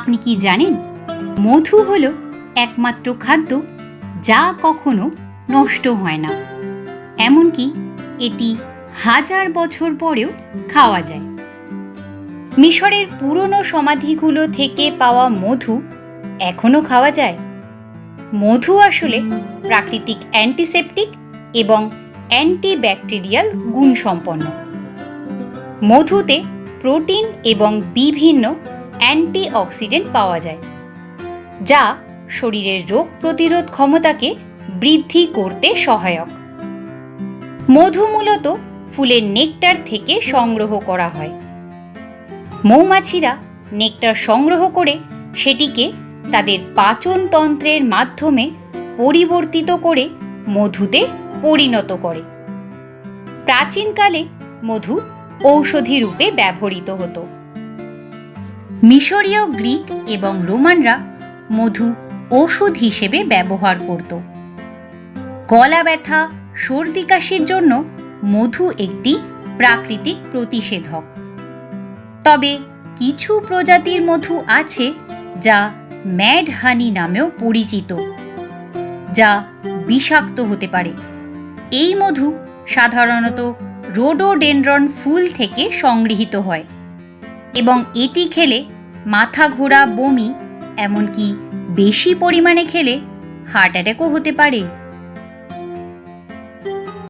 আপনি কি জানেন, মধু হলো একমাত্র খাদ্য যা কখনো নষ্ট হয় না। এমনকি এটি 1000 বছর পরেও খাওয়া যায়। মিশরের পুরনো সমাধিগুলো থেকে পাওয়া মধু এখনও খাওয়া যায়। মধু আসলে প্রাকৃতিক অ্যান্টিসেপটিক এবং অ্যান্টিব্যাকটেরিয়াল গুণসম্পন্ন। মধুতে প্রোটিন এবং বিভিন্ন অ্যান্টিঅক্সিডেন্ট পাওয়া যায়, যা শরীরের রোগ প্রতিরোধ ক্ষমতাকে বৃদ্ধি করতে সহায়ক। মধু মূলত ফুলের নেকটার থেকে সংগ্রহ করা হয়। মৌমাছিরা নেকটার সংগ্রহ করে সেটিকে তাদের পাচনতন্ত্রের মাধ্যমে পরিবর্তিত করে মধুতে পরিণত করে। প্রাচীনকালে মধু ঔষধি রূপে ব্যবহৃত হতো। মিশরীয়, গ্রিক এবং রোমানরা মধু ওষুধ হিসেবে ব্যবহার করত। গলা ব্যথা, সর্দি কাশির জন্য মধু একটি প্রাকৃতিক প্রতিষেধক। তবে কিছু প্রজাতির মধু আছে যা ম্যাড হানি নামেও পরিচিত, যা বিষাক্ত হতে পারে। এই মধু সাধারণত রোডোডেনড্রন ফুল থেকে সংগৃহীত হয় এবং এটি খেলে মাথা ঘোরা, বমি, এমনকি বেশি পরিমাণে খেলে হার্ট অ্যাটাকও হতে পারে।